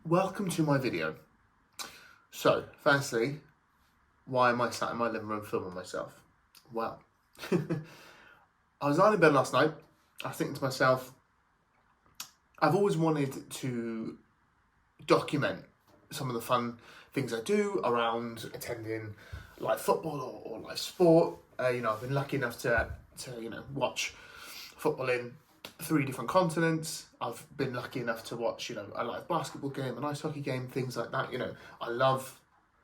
Welcome to my video. So, firstly, why am I sat in my living room filming myself? Well, I was lying in bed last night. I was thinking to myself, I've always wanted to document some of the fun things I do around attending live football or live sport. I've been lucky enough to watch football in 3 different continents. I've been lucky enough to watch, a live basketball game, an ice hockey game, things like that. I love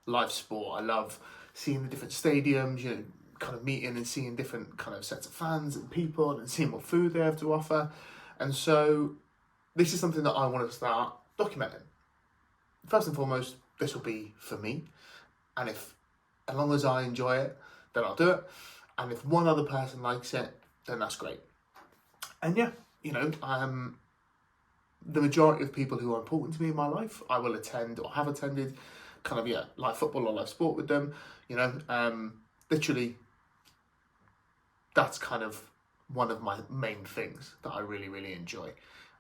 live sport. I love seeing the different stadiums, kind of meeting and seeing different kind of sets of fans and people and seeing what food they have to offer. And so this is something that I want to start documenting. First and foremost, this will be for me. And as long as I enjoy it, then I'll do it. And if one other person likes it, then that's great. And yeah, the majority of people who are important to me in my life, I will attend or have attended live football or live sport with them. Literally, that's kind of one of my main things that I really, really enjoy.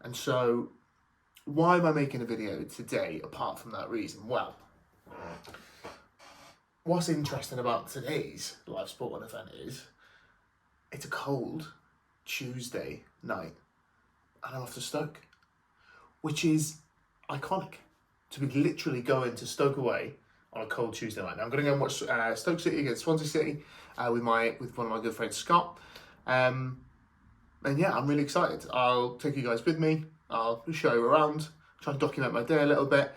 And so why am I making a video today apart from that reason? Well, what's interesting about today's live sporting event is it's a cold Tuesday night and I'm off to Stoke, which is iconic to be literally going to Stoke away on a cold Tuesday night. Now I'm going to go and watch Stoke City against Swansea City with one of my good friends, Scott. And yeah, I'm really excited. I'll take you guys with me. I'll show you around, try and document my day a little bit.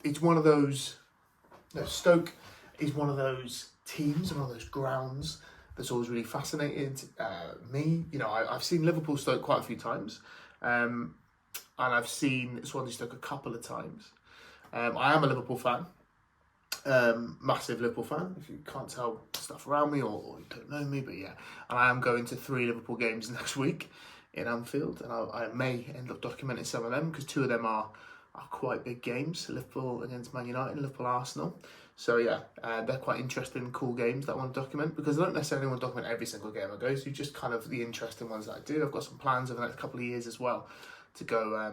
It's one of those, Stoke is one of those teams, one of those grounds that's always really fascinated me. I've seen Liverpool Stoke quite a few times, and I've seen Swansea Stoke a couple of times. I am a Liverpool fan, massive Liverpool fan, if you can't tell stuff around me or you don't know me, but yeah. And I am going to 3 Liverpool games next week in Anfield, and I may end up documenting some of them because 2 of them are quite big games. Liverpool against Man United and Liverpool Arsenal. So yeah, they're quite interesting, cool games that I want to document because I don't necessarily want to document every single game I go to, just kind of the interesting ones that I do. I've got some plans over the next couple of years as well to go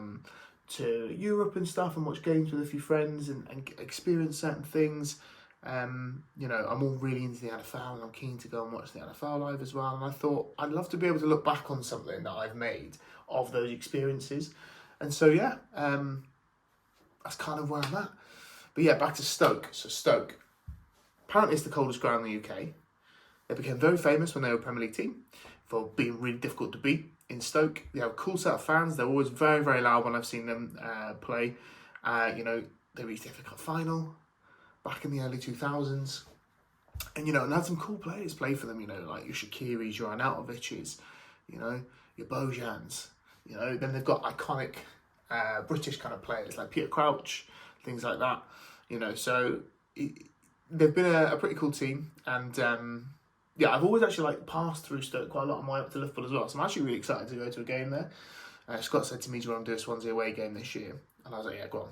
to Europe and stuff and watch games with a few friends and experience certain things. I'm all really into the NFL and I'm keen to go and watch the NFL live as well. And I thought I'd love to be able to look back on something that I've made of those experiences. And so yeah, that's kind of where I'm at. But yeah, back to Stoke. So Stoke, apparently it's the coldest ground in the UK. They became very famous when they were a Premier League team for being really difficult to beat in Stoke. They have a cool set of fans. They're always very, very loud when I've seen them play. They reached the FA Cup final back in the early 2000s. And, and had some cool players play for them, like your Shaqiris, your Arnautovic's, your Bojans. Then they've got iconic British kind of players like Peter Crouch, things like that. So they've been a pretty cool team. And I've always actually passed through Stoke quite a lot on my way up to Liverpool as well. So I'm actually really excited to go to a game there. Scott said to me, do you want to do a Swansea away game this year? And I was like, yeah, go on.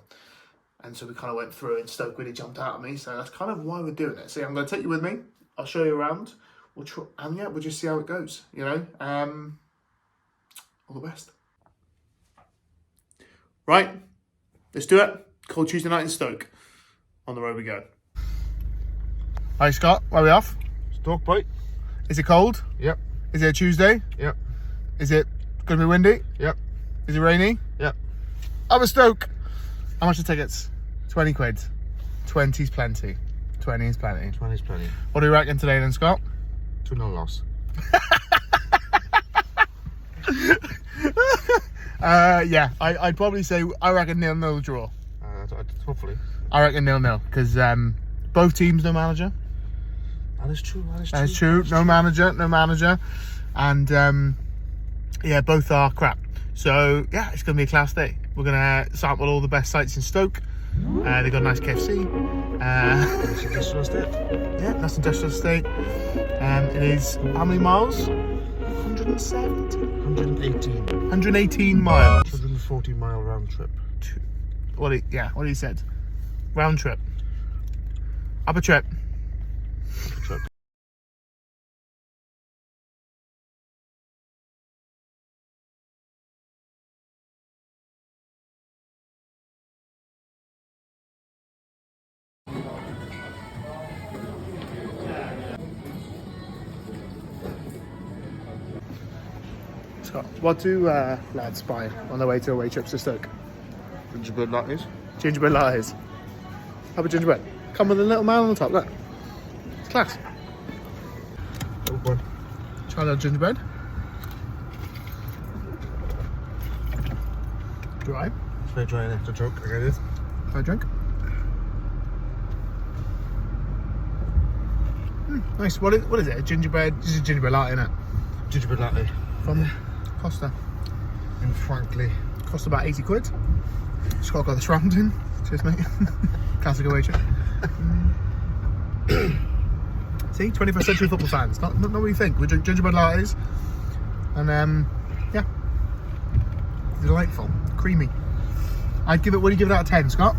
And so we kind of went through and Stoke really jumped out at me. So that's kind of why we're doing it. So yeah, I'm going to take you with me. I'll show you around. We'll just see how it goes, All the best. Right, let's do it. Cold Tuesday night in Stoke. On the road we go. Hi Scott, where are we off? Stoke, boy. Is it cold? Yep. Is it a Tuesday? Yep. Is it going to be windy? Yep. Is it rainy? Yep. I'm a Stoke. How much are tickets? 20 quid. 20's plenty. 20 is plenty. 20's plenty. What do you reckon today then, Scott? 2-0 loss. I'd probably say, I reckon 0-0 draw. Hopefully. I reckon 0-0 because both teams no manager. That is true. That is true. No manager. And both are crap. So yeah, it's going to be a class day. We're going to sample all the best sites in Stoke. They've got a nice KFC. Nice industrial estate. Yeah, nice industrial estate. It is how many miles? 170? 118. 118 miles. 140-mile round trip. What he said. Round trip. Up a trip. Scott, what do lads buy on their way to away trips to Stoke? Gingerbread lattes. Gingerbread lattes. How about gingerbread? Come with a little man on the top, look. It's class. Oh, boy. Try a little gingerbread. Dry. It's very dry and after drunk. I get it. Try a drink. Nice. What is it? A gingerbread? This is a gingerbread latte, isn't it? Gingerbread latte. From Costa. And frankly, Cost about 80 quid. Scott got the surrounding. Cheers, mate. Classic away trip. See, 21st century football fans. Not what you think. We drink gingerbread lattes. And, yeah. Delightful. Creamy. What do you give it out of 10, Scott?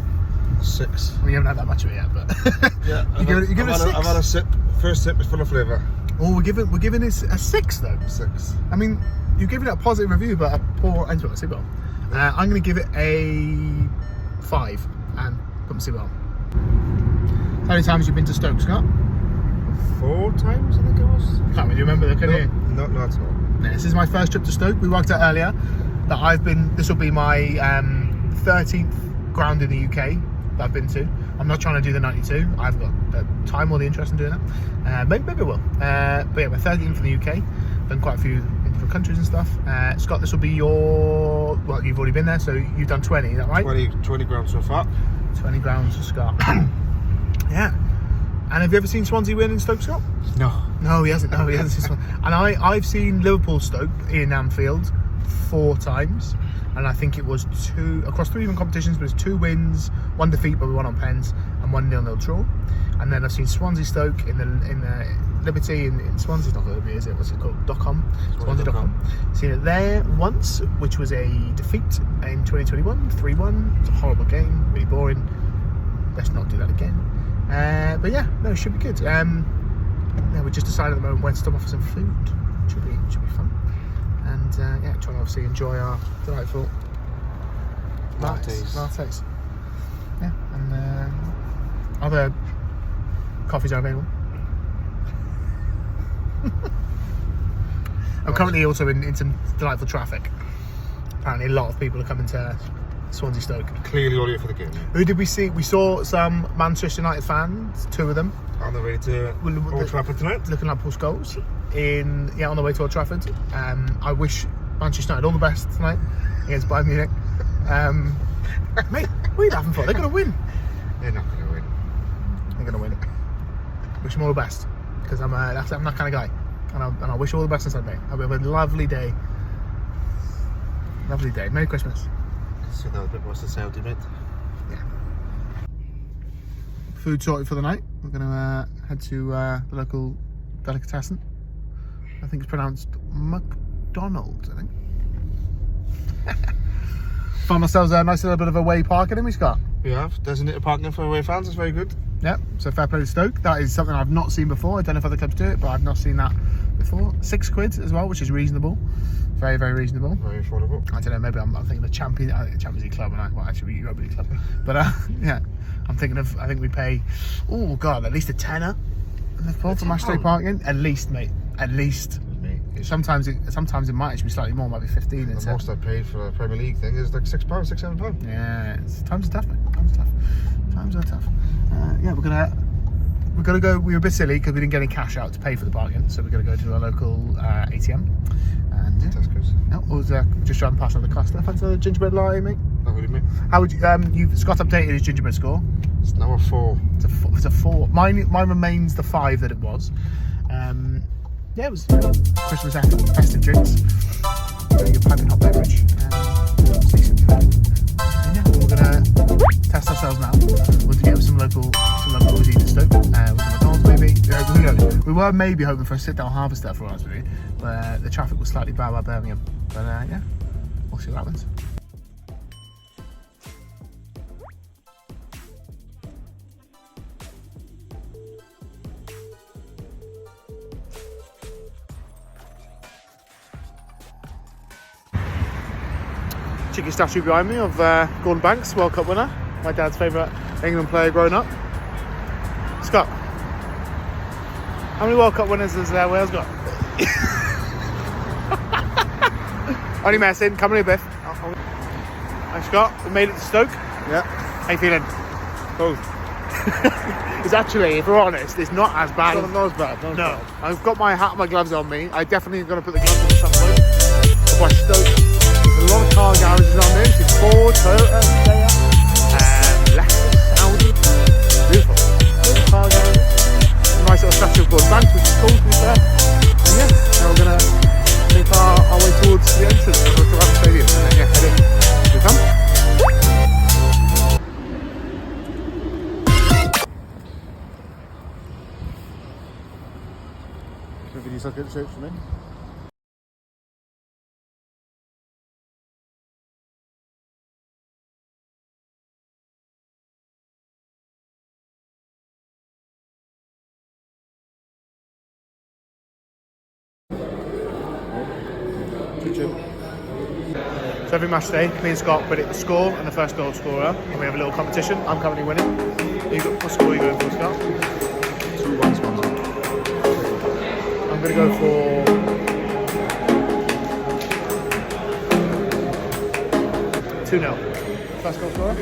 6. Well, you haven't had that much of it yet, but... Yeah, you give it a 6? I've had a sip. First sip is full of flavour. Oh, we're giving it a 6, though. 6. I mean, you're giving it a positive review, but a poor end to it. I'm going to give it a 5 and put my seatbelt on. How many times have you been to Stoke, Scott? 4 times, I think it was. Can't really remember, can you? No, that's not. Yeah, this is my first trip to Stoke. We worked out earlier that this will be my 13th ground in the UK that I've been to. I'm not trying to do the 92. I've got the time or the interest in doing it. Maybe I will. But yeah, my 13th in the UK. Done quite a few in different countries and stuff. Scott, this will be you've already been there, so you've done 20, is that right? 20 grams so far. 20 grounds for Scott. Yeah. And have you ever seen Swansea win in Stoke, Scott? No. No, he hasn't. No, he hasn't seen Swansea. And I've seen Liverpool Stoke in Anfield 4 times. And I think it was 2 across 3 different competitions, but it's 2 wins, 1 defeat, but we won on pens, and 1 0-0 draw. And then I've seen Swansea Stoke in the Liberty in Swansea. It's not Liberty, is it? What's it called? .com. Swansea.com. Seen it there once, which was a defeat in 2021, 3-1. It's a horrible game, really boring. Let's not do that again. But yeah, no, it should be good. Yeah, we just decided at the moment when to stop off for some food. Should be fun. And yeah, trying to obviously enjoy our delightful lattes. Yeah, and other coffees are available. I'm currently also in some delightful traffic. Apparently a lot of people are coming to Swansea Stoke. Clearly all here for the game. Who did we see? We saw some Manchester United fans, 2 of them. On the way to Old Trafford tonight. Looking like post goals on the way to Old Trafford. I wish Manchester United all the best tonight against Bayern Munich. Mate, what are you laughing for? They're going to win. They're not going to win. They're going to win. Wish them all the best, because I'm that kind of guy, and I wish you all the best on Sunday. I'll have a lovely day. Lovely day. Merry Christmas. So that was a bit worse than Saturday, mate. Yeah. Food sorted for the night. We're going to head to the local delicatessen. I think it's pronounced McDonald's, I think. Found ourselves a nice little bit of away parking, haven't we, Scott? We have. Designated parking for away fans. It's very good. Yeah, so fair play to Stoke. That is something I've not seen before. I don't know if other clubs do it, but I've not seen that before. 6 quid as well, which is reasonable. Very, very reasonable. Very affordable. I don't know, maybe I'm thinking of Champions League club, and actually Europa League club. But yeah, I think we pay, oh God, at least a tenner for Matchday parking. At least, mate. At least. Sometimes it might actually be slightly more, might be 15. The most I paid for a Premier League thing is like £6, £6-7. Yeah, times are tough, mate. Times are tough. Yeah, we're gonna go. We were a bit silly because we didn't get any cash out to pay for the bargain, so we're gonna go to a local ATM. And Tesco's. No, I was just driving past another Costa. Fancy another gingerbread latte, mate? Not really, mate. How would you? Scott updated his gingerbread score. It's now a 4. It's a 4. Mine remains the 5 that it was. Yeah, it was Christmas festive drinks. Doing a piping hot beverage. Decent food. And yeah, we're gonna test ourselves now. We'll get with some local cuisine in Stoke. With the McDonald's maybe. Who knows? We were maybe hoping for a sit-down harvester for us, really, but the traffic was slightly bad by Birmingham. But yeah, we'll see what happens. Cheeky statue behind me of Gordon Banks, World Cup winner, my dad's favourite England player growing up. Scott, how many World Cup winners has Wales got? Only messing. Coming in, Biff. Hi, Scott. We made it to Stoke. Yeah. How you feeling? Cold. It's actually, if we're honest, it's not as bad. Not as bad. No. I've got my hat and my gloves on me. I definitely going to put the gloves on at some point. But by Stoke, there's a lot of car garages on there. It's Ford, Toyota, Lexus, Audi. Beautiful. Loads of car garages. A nice little structure of board banks, which is cool to be fair. And yeah, now we're going to make our way towards the entrance of the stadium. And then yeah, head in. Here we come. Videos like it for me. So every match day, me and Scott predict the score and the first goal scorer, and we have a little competition. I'm currently winning. What score are you going for, Scott? 2-1 Swansea. I'm going to go for 2-0. First goal scorer?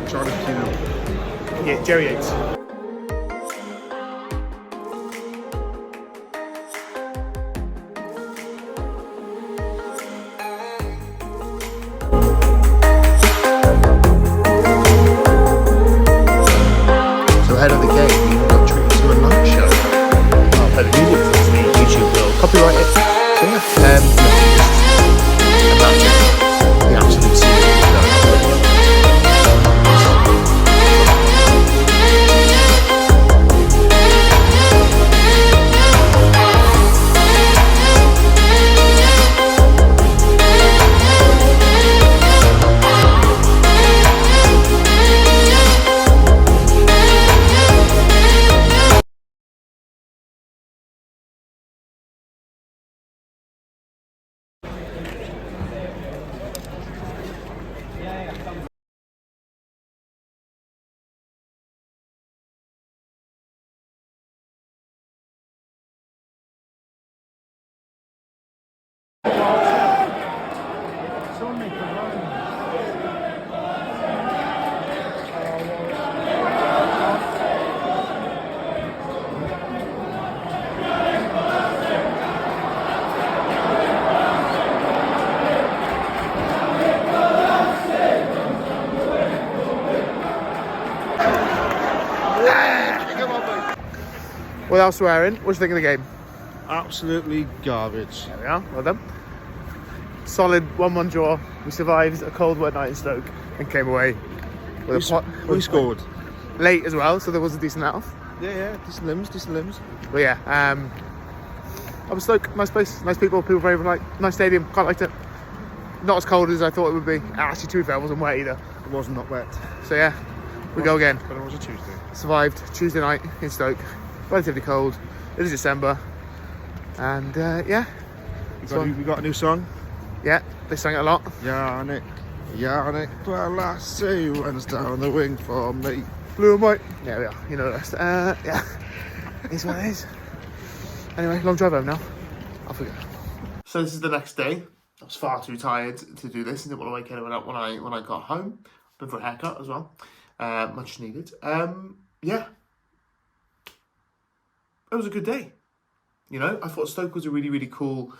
Charlie Kino. Yeah, Jerry Yates. Ahead of the game, you got treated to a night show. I'll play the music for me. YouTube will copyright it. So yeah, imagine the absolute scene going on. Without swearing, what do you think of the game? Absolutely garbage. There we are, well done. Solid 1-1 draw. We survived a cold wet night in Stoke and came away with We scored. late as well, so there was a decent out. Yeah. Decent limbs. But yeah, I was Stoke, nice place, nice people very polite, nice stadium, quite liked it. Not as cold as I thought it would be. Actually, to be fair, it wasn't wet either. It was not wet. So yeah, we go again. But it was a Tuesday. Survived Tuesday night in Stoke, relatively cold. It is December, and yeah. We got a new song. Yeah, they sang it a lot. Yannick, well I see you runs down the wing for me. Blue and white. Yeah, we are. You know the rest. Yeah, it's what it is. Anyway, long drive home now. Off we go. So this is the next day. I was far too tired to do this. I didn't want to wake anyone up when I got home. Been for a haircut as well. Much needed. Yeah. It was a good day. You know, I thought Stoke was a really, really cool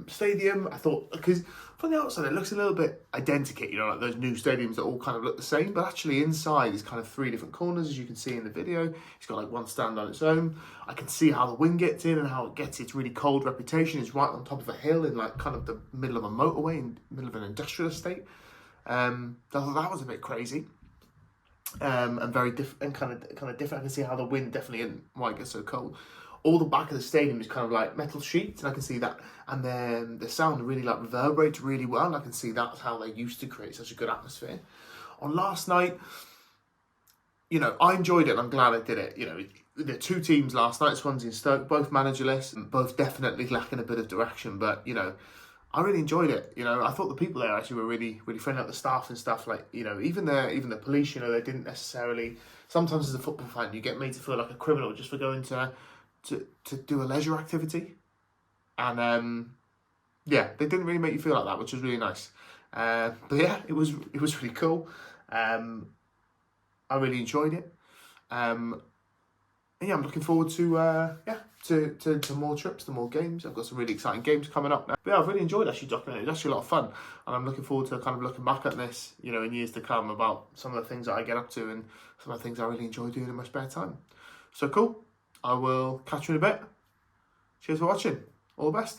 stadium. I thought, because from the outside it looks a little bit identical, you know, like those new stadiums that all kind of look the same, but actually inside is kind of 3 different corners, as you can see in the video. It's got like one stand on its own. I can see how the wind gets in and how it gets its really cold reputation. It's right on top of a hill in like kind of the middle of a motorway, in the middle of an industrial estate. I thought that was a bit crazy. And very different, kind of different. I can see how the wind definitely isn't why it gets so cold. All the back of the stadium is kind of like metal sheets, and I can see that. And then the sound really like reverberates really well. And I can see that's how they used to create such a good atmosphere. On last night, you know, I enjoyed it and I'm glad I did it. You know, the 2 teams last night, Swansea and Stoke, both managerless and both definitely lacking a bit of direction. But, you know, I really enjoyed it. You know, I thought the people there actually were really, really friendly, like the staff and stuff. Like, you know, even the police, you know, they didn't necessarily. Sometimes as a football fan, you get made to feel like a criminal just for going to do a leisure activity, and yeah, they didn't really make you feel like that, which was really nice. But yeah, it was really cool. I really enjoyed it. And yeah, I'm looking forward to to more trips, to more games. I've got some really exciting games coming up now. But yeah, I've really enjoyed actually documenting. It was actually a lot of fun, and I'm looking forward to kind of looking back at this, you know, in years to come, about some of the things that I get up to and some of the things I really enjoy doing in my spare time. So cool. I will catch you in a bit. Cheers for watching. All the best.